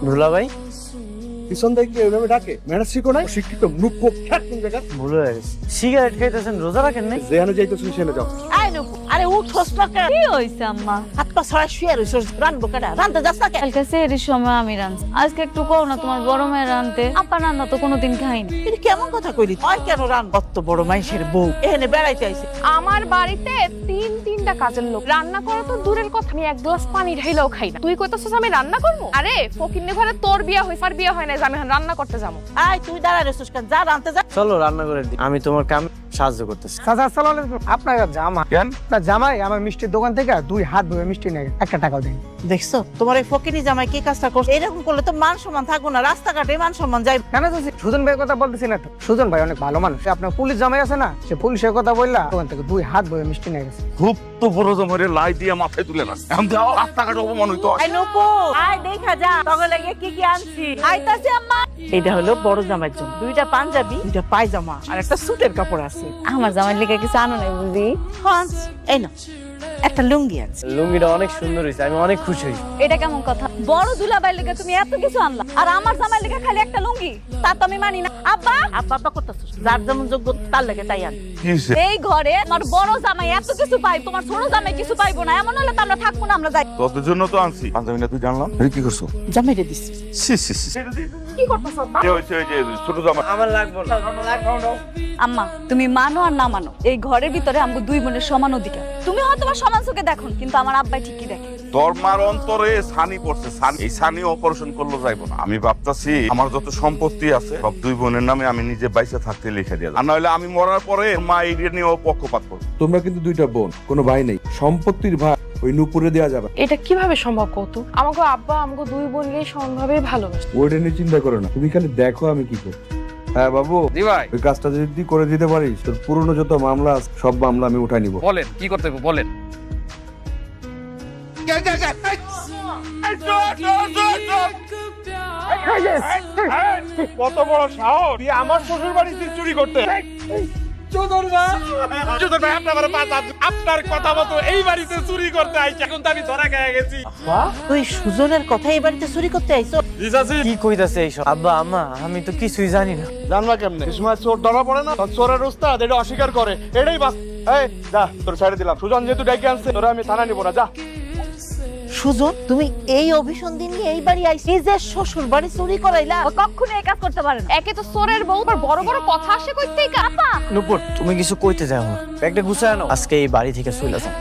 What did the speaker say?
দুলা ভাই, পিছন থেকে ওইভাবে ডাকে ম্যানেজ শিখো না, শিক্ষিত মুখ্য খ্যাত কোন জায়গা ভুল হয়ে গেছে। সিগারেট খাইতেছেন, রোজা রাখেন নাই? যেখানে যাইতেছো সেখানে যাও। আরে উঠোস না কেন? কি হইছে আম্মা? হাত পা ছড়া শুয়ে রইছস, রানবো কেডা? রানতে যাস না কেন? কালকে সেহরির সময় আমি রাঁধছি, আজকে একটু কও না তোমার বড় মেয়ে রাঁধতে। আপা রান্না তো কোনোদিন খাইনি। তুই কেমন কথা কইলি? ওই কেন রান? কত বড় মাইশের বউ এখানে বেড়াইতে আইছে। আমার বাড়িতে তিনটা কাজের লোক, রান্না করা তো দূরের কথা, আমি এক গ্লাস পানি ঢাইলেও খাই না। তুই কইতাছিস আমি রান্না করবো? আরে ফকিন্নি ঘরে তোর বিয়ে হইছে, আর বিয়ে হয় না যে আমি এখন রান্না করতে যাবো। আয় তুই দাঁড়ায় রইছস কেন? যা রানতে যা। চলো রান্না করে দিই, আমি তোমার কাম সাহায্য করতেছি। চাচা আসসালামু আলাইকুম। আপনার জামা কেন? আপনার জামাই আমার মিষ্টির দোকান থেকে 2 হাত ধরে মিষ্টি নেয়, 1 টাকাও দেন। দেখছো তোমার এই ফকিনি জামাই কি কাজটা করছে? এরকম করলে তো মান সম্মান থাকবো না, রাস্তাঘাটে মান সম্মান যাই। কেন চাচি? সুজন ভাইয়ের কথা বলতেছি না তো? সুজন ভাই অনেক ভালো মানুষ। আপনার পুলিশ জামাই আছে না, সে পুলিশের কথা বললা দোকান থেকে 2 হাত ধরে মিষ্টি নিয়ে গেছে। খুব তো বড় জমরে লাই দিয়ে মাথায় তুলে না, এখন দাও রাস্তাঘাটে অপমান হইতো। আই নপু, আয় দেখা যা তবে লাগে কি কি আনছি। আইতাছি আম্মা। এটা হলো বড় জামাইয়ের জন্য 2টা পাঞ্জাবি, 2টা পায়জামা আর একটা সুটের কাপড় আছে। আমার জামাই লেগে কিছু আনো নাই বুঝি? হাঁস এই না একটা লুঙ্গি আছে। লুঙ্গিটা অনেক সুন্দর হয়েছে, আমি অনেক খুশি হয়েছি। এটা কেমন কথা? বড় দুলাভাই লেগে তুমি এত কিছু আনলা, আর আমার জামাই লেগে খালি একটা লুঙ্গি? তা তো আমি মানি না। আব্বা, আব্বা করতেছ, যার যেমন যোগ্য তার লাগে তাই আন। কি হইছে? এই ঘরে আমার বড় জামাই এত কিছু পাই, তোমার ছোট জামাই কিছু পাইবো না। এমন হলে তো আমরা থাকবো না, আমরা যাই। তোদের জন্য তো আনছি পাঞ্জাবি না, তুই জানলাম কি করছো? জামাইরে দিছি। সি সি সি কি করতেছ? যে হইছে ওই যে ছোট জামা। আমার লাগবে না। আম্মা, তুমি মানো আর না মানো, এই ঘরের ভিতরে আমাকে 2 বোনের সমান অধিকার। তুমি হয়তো বা সমান চোখে দেখো, কিন্তু আমার আব্বাই ঠিকই দেখে। তোর মার অন্তরে ছানি পড়ছে, ছানি। এই ছানি অপারেশন করলে যাইবো না। আমি ভাবতাছি আমার যত সম্পত্তি আছে সব 2 বোনের নামে আমি নিজে বাইসে থাকতে লিখে দিয়ে, আর নইলে আমি মরার পরে মা এই নিয়ে পক্ষপাত করবে। তোমরা কিন্তু 2টা বোন, কোনো ভাই নেই। সম্পত্তির ভাগ ওই নুপুরে দেওয়া যাবে। এটা কিভাবে সম্ভব কত? আমাকে আব্বা আমাকে 2 বোনকে সমানভাবে ভালোবাসে। ওইটা নিয়ে চিন্তা করো না, তুমি খালি দেখো আমি কি করি। হ্যাঁ বাবু, জি ভাই, ওই কাজটা যদি করে দিতে পারিস, তোর পুরনো যত মামলা আছে সব মামলা আমি উঠাই নিব। বলেন কি করতে হবে বলেন। কত বড় সাহস, তুই আমার শ্বশুর বাড়িতে চুরি করতে? আপনার কথা মতো এই বাড়িতে চুরি করতে আইছি, এখন তো আমি ধরা খেয়ে গেছি। তুই সুজনের কথা এই বাড়িতে চুরি করতে আইছো? কি কইতাছে এইসব? আব্বা আম্মা, আমি তো কিছুই জানি না। জানবা কেমনে? এই সময় চোর ধরা পড়ে না, চোরের উস্তাদ এটা অস্বীকার করে, এটাই বাস। এই যা, তোর ছেড়ে দিলাম। সুজন যেহেতু ডেকে আনছে, তোরা আমি থানা নিব না, যা। সুজন, তুমি এই অভিসন্ধি নিয়ে এই বাড়ি আইছি, নিজের শ্বশুর বাড়ি চুরি করাইলা? ও কখনো এই কাজ করতে পারে না। একে তো সোরের বউ, আর বড় বড় কথা আসে কইতেই কা। নুপুর, তুমি কিছু কইতে যাও না, ব্যাগটা গুছায় আনো, আজকে এই বাড়ি থেকে চলে যাও।